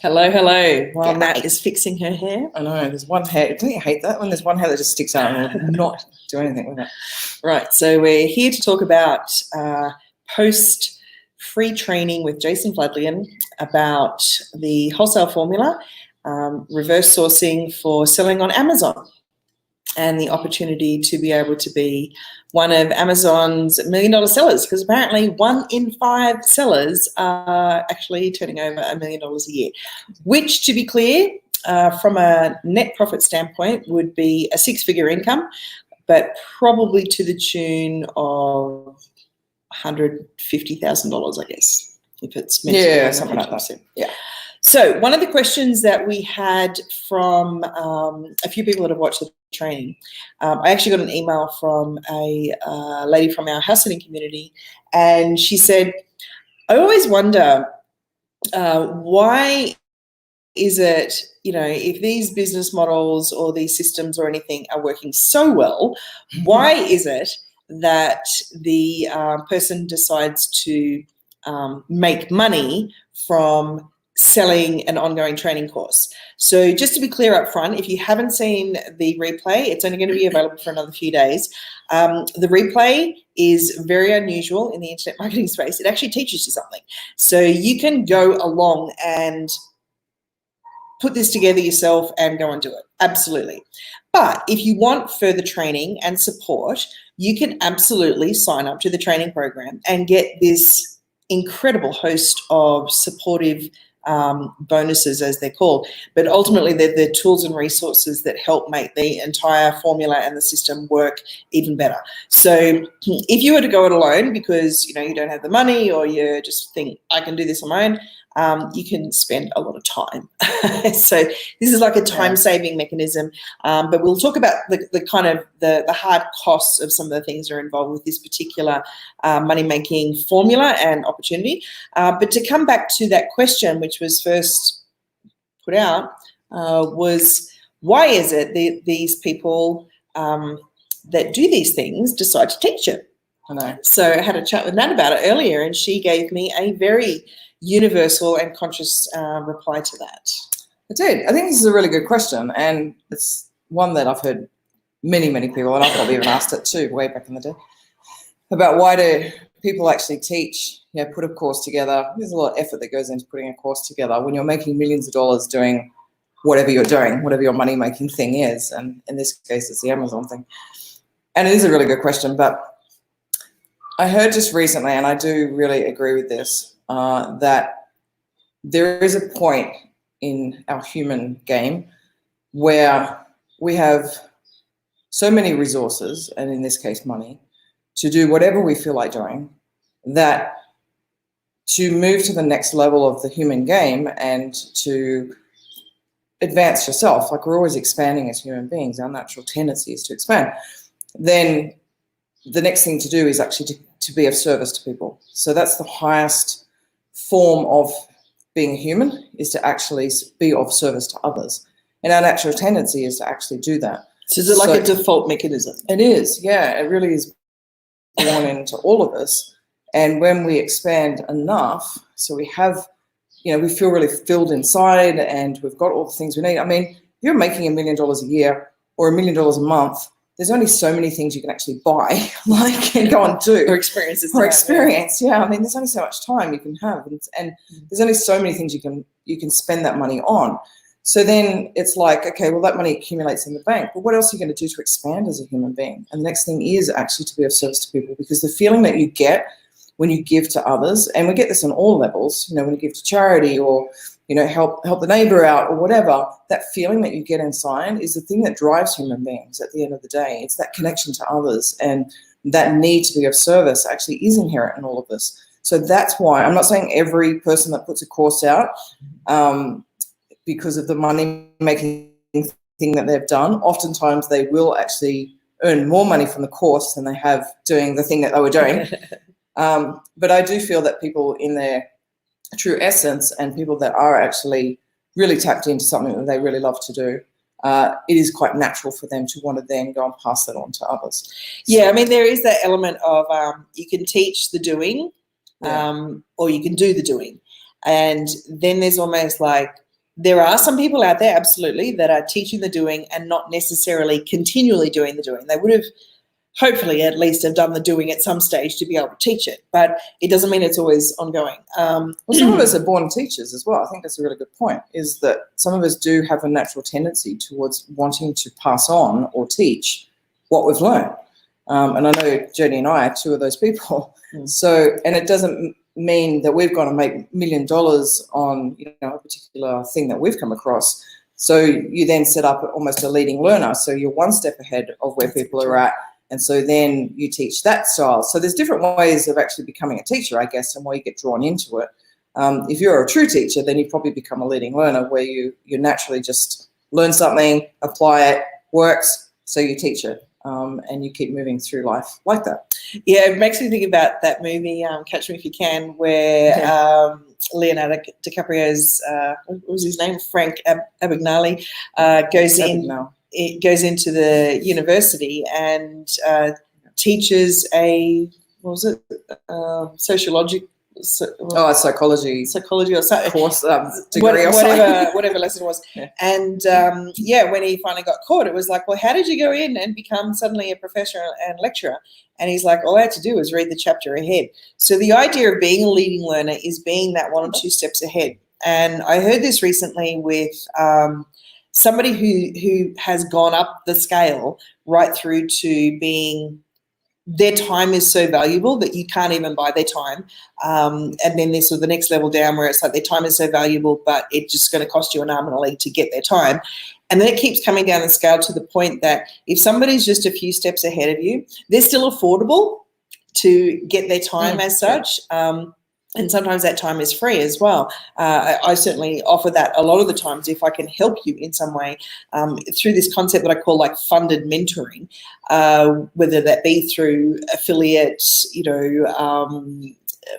Hello, hello. While Nat is fixing her hair. I know, there's one hair. Don't you hate that when there's one hair that just sticks out and will not do anything with it? Right, so we're here to talk about post-free training with Jason Floodman about the wholesale formula, reverse sourcing for selling on Amazon, and the opportunity to be able to be one of Amazon's $1 million sellers, because apparently 1 in 5 sellers are actually turning over $1 million a year, which, to be clear, from a net profit standpoint, would be a 6-figure income, but probably to the tune of $150,000, I guess, if it's meant to be something like that. Yeah. So one of the questions that we had from a few people that have watched the training, I actually got an email from a lady from our house sitting community, and she said, I always wonder why is it, if these business models or these systems or anything are working so well, why is it that the person decides to make money from selling an ongoing training course? So just to be clear up front, if you haven't seen the replay, it's only going to be available for another few days. The replay is very unusual in the internet marketing space. It actually teaches you something. So you can go along and put this together yourself and go and do it. Absolutely. But if you want further training and support, you can absolutely sign up to the training program and get this incredible host of supportive bonuses, as they're called, but ultimately they're the tools and resources that help make the entire formula and the system work even better. So if you were to go it alone because you don't have the money, or you just think I can do this on my own, you can spend a lot of time. So this is like a time-saving mechanism, but we'll talk about the kind of the hard costs of some of the things that are involved with this particular money-making formula and opportunity. But to come back to that question, which was first put out, was why is it that these people that do these things decide to teach it? I know. So I had a chat with Nat about it earlier, and she gave me a very universal and conscious reply to that. I did. I think this is a really good question, and it's one that I've heard many, many people, and I've probably even asked it too way back in the day, about why do people actually teach, put a course together. There's a lot of effort that goes into putting a course together when you're making millions of dollars doing whatever you're doing, whatever your money-making thing is, and in this case, it's the Amazon thing. And it is a really good question, but I heard just recently, and I do really agree with this, that there is a point in our human game where we have so many resources, and in this case money, to do whatever we feel like doing, that to move to the next level of the human game and to advance yourself, like we're always expanding as human beings, our natural tendency is to expand, then the next thing to do is actually to be of service to people. So that's the highest form of being human, is to actually be of service to others. And our natural tendency is to actually do that. So is it like a default mechanism? It is, yeah. It really is born into all of us. And when we expand enough, so we have, we feel really filled inside and we've got all the things we need. I mean, if you're making $1 million a year or $1 million a month, there's only so many things you can actually buy, and go and do. Or experiences. Or experience, yeah. I mean, there's only so much time you can have, and there's only so many things you can spend that money on. So then it's like, okay, well, that money accumulates in the bank, but what else are you going to do to expand as a human being? And the next thing is actually to be of service to people, because the feeling that you get when you give to others, and we get this on all levels, when you give to charity or help the neighbor out or whatever, that feeling that you get inside is the thing that drives human beings at the end of the day. It's that connection to others, and that need to be of service actually is inherent in all of us. So that's why I'm not saying every person that puts a course out, because of the money-making thing that they've done, oftentimes they will actually earn more money from the course than they have doing the thing that they were doing. But I do feel that people in their true essence, and people that are actually really tapped into something that they really love to do, it is quite natural for them to want to then go and pass that on to others. Yeah, I mean, there is that element of you can teach the doing, or you can do the doing. And then there's almost like, there are some people out there, absolutely, that are teaching the doing and not necessarily continually doing the doing. They would have hopefully at least have done the doing at some stage to be able to teach it, but it doesn't mean it's always ongoing. Well, some of us are born teachers as well. I think that's a really good point, is that some of us do have a natural tendency towards wanting to pass on or teach what we've learned. And I know Jodie and I are two of those people. So, and it doesn't mean that we've got to make $1 million on, you know, a particular thing that we've come across. So you then set up almost a leading learner. So you're one step ahead of where people are at. And so then you teach that style. So there's different ways of actually becoming a teacher, I guess, and where you get drawn into it. If you're a true teacher, then you probably become a leading learner, where you naturally just learn something, apply it, works, so you teach it. And you keep moving through life like that. Yeah, it makes me think about that movie, Catch Me If You Can, where Leonardo DiCaprio's, what was his name? Frank Abagnale goes into the university and teaches a, what was it, psychology or something course, degree or something. whatever lesson it was. Yeah. And when he finally got caught, it was like, well, how did you go in and become suddenly a professor and lecturer? And he's like, all I had to do was read the chapter ahead. So the idea of being a leading learner is being that 1 or 2 steps ahead. And I heard this recently with somebody who has gone up the scale right through to being, their time is so valuable that you can't even buy their time. And then there's sort of the next level down where it's like their time is so valuable, but it's just going to cost you an arm and a leg to get their time. And then it keeps coming down the scale to the point that if somebody's just a few steps ahead of you, they're still affordable to get their time as such. And sometimes that time is free as well. I certainly offer that a lot of the times if I can help you in some way through this concept that I call like funded mentoring, whether that be through affiliate,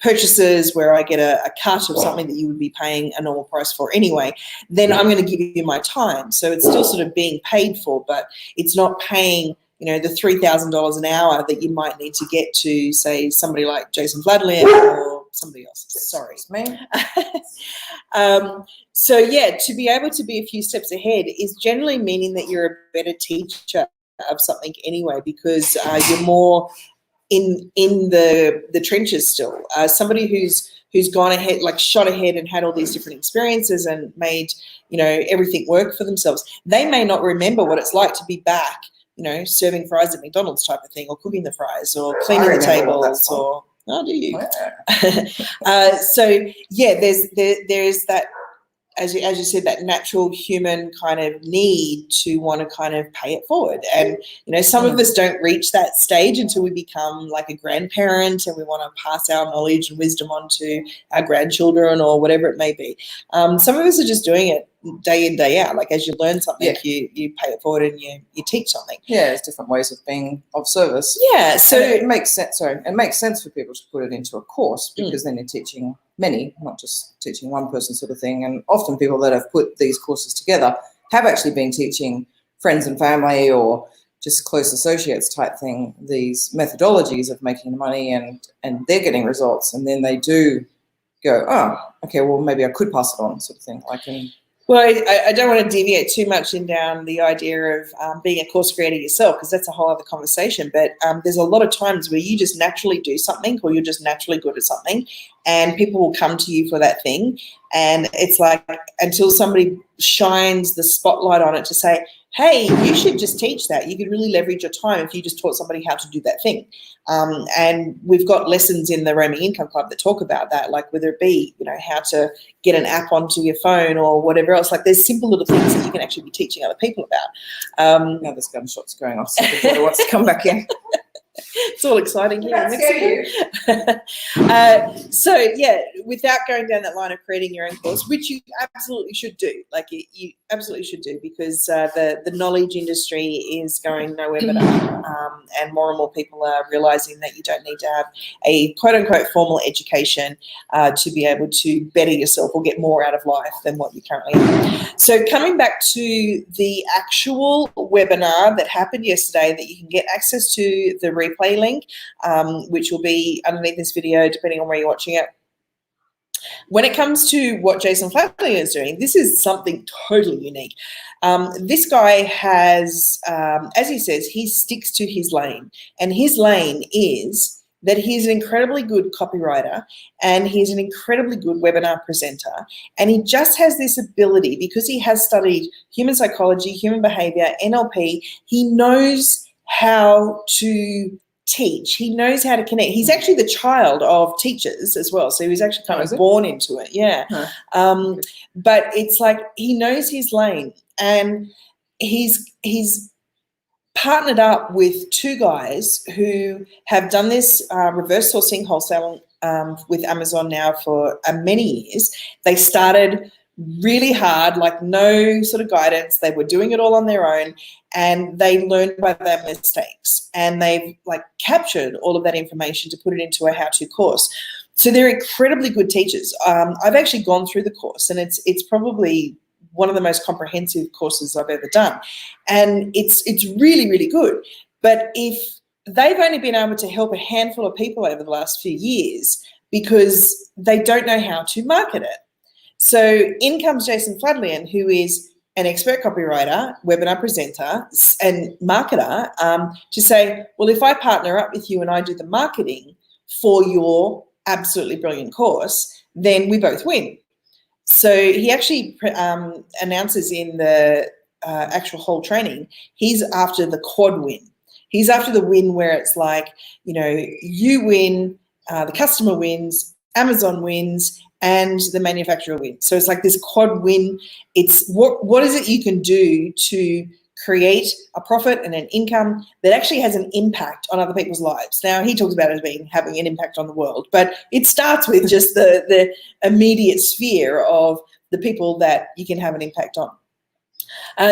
purchases where I get a cut of something that you would be paying a normal price for anyway, then I'm going to give you my time. So it's still sort of being paid for, but it's not paying the $3,000 an hour that you might need to get to, say, somebody like Jason Floodman or somebody else. Sorry. Me. So, yeah, to be able to be a few steps ahead is generally meaning that you're a better teacher of something anyway, because you're more in the trenches still. Somebody who's gone ahead, like shot ahead and had all these different experiences and made, everything work for themselves. They may not remember what it's like to be back, serving fries at McDonald's type of thing, or cooking the fries, or cleaning the tables, or do you? So yeah, there's that, as you said, that natural human kind of need to want to kind of pay it forward. And, some of us don't reach that stage until we become like a grandparent and we want to pass our knowledge and wisdom on to our grandchildren or whatever it may be. Some of us are just doing it day in, day out. Like as you learn something, you pay it forward and you teach something. Yeah, there's different ways of being of service. Yeah, so and it makes sense. It makes sense for people to put it into a course, because then you're teaching many, not just teaching one person sort of thing. And often people that have put these courses together have actually been teaching friends and family or just close associates type thing, these methodologies of making the money, and they're getting results. And then they do go, oh, okay, well, maybe I could pass it on sort of thing. Well, I don't want to deviate too much down the idea of being a course creator yourself, because that's a whole other conversation. But there's a lot of times where you just naturally do something, or you're just naturally good at something, and people will come to you for that thing. And it's like until somebody shines the spotlight on it to say, hey, you should just teach that. You could really leverage your time if you just taught somebody how to do that thing. And we've got lessons in the Roaming Income Club that talk about that, like whether it be, how to get an app onto your phone or whatever else. Like there's simple little things that you can actually be teaching other people about. Now there's gunshots going off, so everybody wants to come back in. It's all exciting here. So yeah, without going down that line of creating your own course, which you absolutely should do, like you absolutely should do, because the knowledge industry is going nowhere but up, and more people are realizing that you don't need to have a quote unquote formal education to be able to better yourself or get more out of life than what you currently have. So coming back to the actual webinar that happened yesterday, that you can get access to the replay link, which will be underneath this video depending on where you're watching it. When it comes to what Jason Flatley is doing, this is something totally unique. This guy has, as he says, he sticks to his lane. And his lane is that he's an incredibly good copywriter and he's an incredibly good webinar presenter. And he just has this ability, because he has studied human psychology, human behavior, NLP, he knows how to teach. He knows how to connect. He's actually the child of teachers as well. So he was actually kind of born into it. Yeah. Huh. But it's like he knows his lane, and he's partnered up with two guys who have done this reverse sourcing wholesaling with Amazon now for many years. They started really hard, like no sort of guidance. They were doing it all on their own, and they learned by their mistakes, and they've like captured all of that information to put it into a how-to course. So they're incredibly good teachers. I've actually gone through the course, and it's probably one of the most comprehensive courses I've ever done. And it's really, really good. But if they've only been able to help a handful of people over the last few years because they don't know how to market it. So in comes Jason Fladlian, who is an expert copywriter, webinar presenter, and marketer, to say, well, if I partner up with you and I do the marketing for your absolutely brilliant course, then we both win. So he actually announces in the actual whole training, he's after the quad win. He's after the win where it's like, you know, you win, the customer wins, Amazon wins, and the manufacturer wins. So it's like this quad win. It's what is it you can do to create a profit and an income that actually has an impact on other people's lives. Now, he talks about it as having an impact on the world, but it starts with just the immediate sphere of the people that you can have an impact on.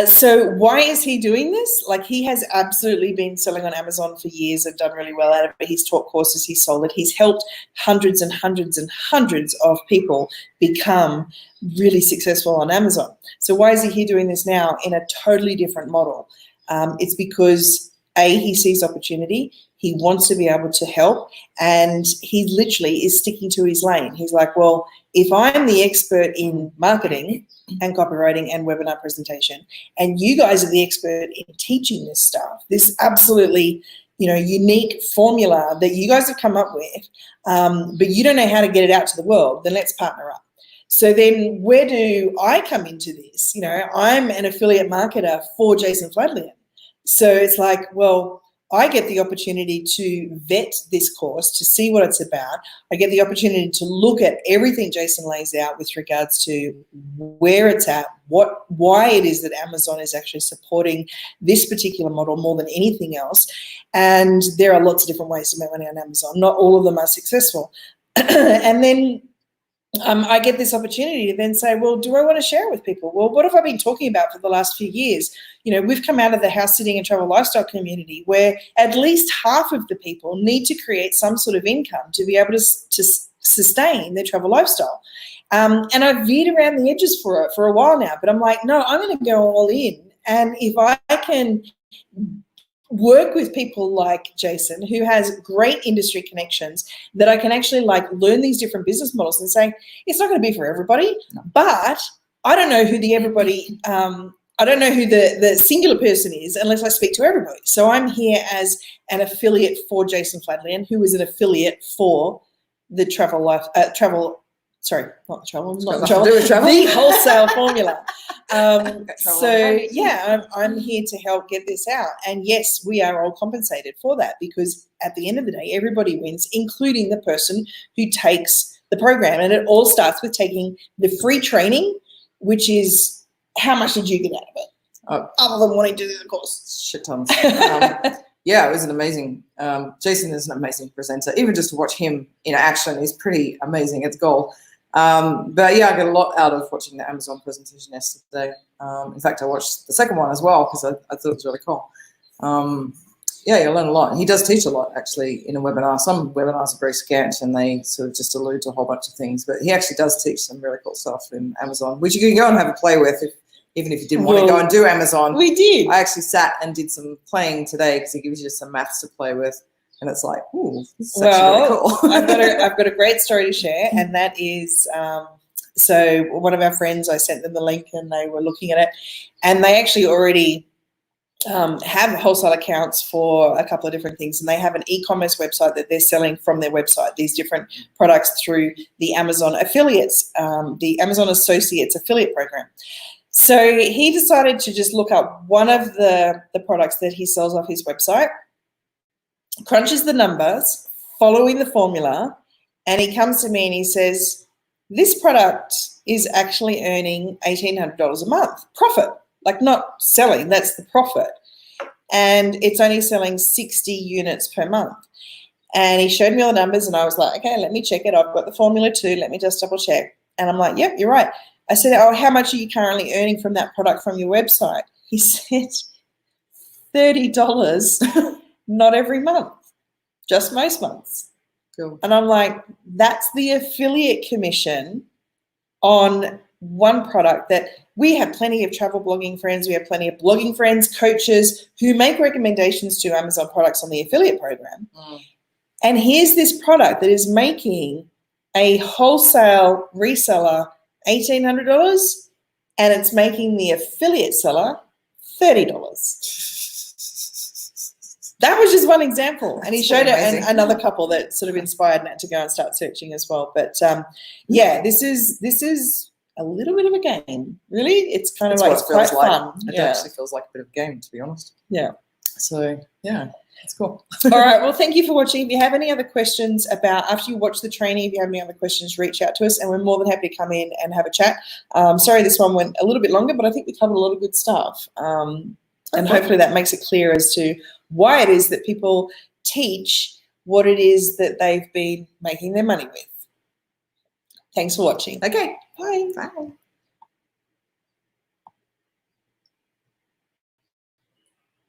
So why is he doing this? Like, he has absolutely been selling on Amazon for years and done really well out of it. He's taught courses, he's sold it. He's helped hundreds and hundreds and hundreds of people become really successful on Amazon. So why is he here doing this now in a totally different model? It's because, A, he sees opportunity. He wants to be able to help, and he literally is sticking to his lane. He's like, well, if I'm the expert in marketing and copywriting and webinar presentation, and you guys are the expert in teaching this stuff, this absolutely, you know, unique formula that you guys have come up with, but you don't know how to get it out to the world, then let's partner up. So then where do I come into this? You know, I'm an affiliate marketer for Jason Fladlian. So it's like, well, I get the opportunity to vet this course, to see what it's about. I get the opportunity to look at everything Jason lays out with regards to where it's at, why it is that Amazon is actually supporting this particular model more than anything else. And there are lots of different ways to make money on Amazon. Not all of them are successful. And then I get this opportunity to then say, well, do I want to share it with people? Well, what have I been talking about for the last few years? You know, we've come out of the house sitting and travel lifestyle community where at least half of the people need to create some sort of income to be able to sustain their travel lifestyle. And I've veered around the edges for it for a while now, but I'm like, no, I'm going to go all in. And if I can work with people like Jason, who has great industry connections, that I can actually like learn these different business models and say, it's not going to be for everybody, but I don't know who the everybody, I don't know who the singular person is unless I speak to everybody. So I'm here as an affiliate for Jason Fladlian, who is an affiliate for the the wholesale formula. So yeah, I'm here to help get this out. And yes, we are all compensated for that, because at the end of the day, everybody wins, including the person who takes the program. And it all starts with taking the free training, which is, how much did you get out of it? Other than wanting to do the course? Shit tons. Yeah, it was an amazing, Jason is an amazing presenter. Even just to watch him in action is pretty amazing. It's gold. But yeah, I got a lot out of watching the Amazon presentation yesterday. In fact, I watched the second one as well because I thought it was really cool. Yeah, you learn a lot. He does teach a lot, actually, in a webinar. Some webinars are very scant and they sort of just allude to a whole bunch of things. But he actually does teach some really cool stuff in Amazon, which you can go and have a play with even if you didn't want to go and do Amazon. We did. I actually sat and did some playing today because he gives you some maths to play with. And it's like, ooh, this is actually really cool. I've got a great story to share, and that is so one of our friends, I sent them the link and they were looking at it, and they actually already have wholesale accounts for a couple of different things, and they have an e-commerce website that they're selling from their website, these different products through the Amazon affiliates, the Amazon Associates affiliate program. So he decided to just look up one of the products that he sells off his website, crunches the numbers, following the formula, and he comes to me and he says, this product is actually earning $1,800 a month profit. Like, not selling, that's the profit. And it's only selling 60 units per month. And he showed me all the numbers and I was like, okay, let me check it. I've got the formula too. Let me just double check. And I'm like, yep, you're right. I said, oh, how much are you currently earning from that product from your website? He said, $30, not every month, just most months. Cool. And I'm like, that's the affiliate commission on one product that we have plenty of travel blogging friends, we have plenty of blogging friends, coaches who make recommendations to Amazon products on the affiliate program. And here's this product that is making a wholesale reseller $1,800 and it's making the affiliate seller $30. That was just one example. And he showed it another couple that sort of inspired Nat to go and start searching as well. But yeah, this is a little bit of a game. Really, it's kind of like, it's quite fun. It actually feels like a bit of a game, to be honest. Yeah. So yeah, it's cool. All right. Well, thank you for watching. If you have any other questions after you watch the training, if you have any other questions, reach out to us and we're more than happy to come in and have a chat. Sorry, this one went a little bit longer, but I think we covered a lot of good stuff. And hopefully that makes it clear as to why it is that people teach what it is that they've been making their money with. Thanks for watching. Okay. Bye. Bye.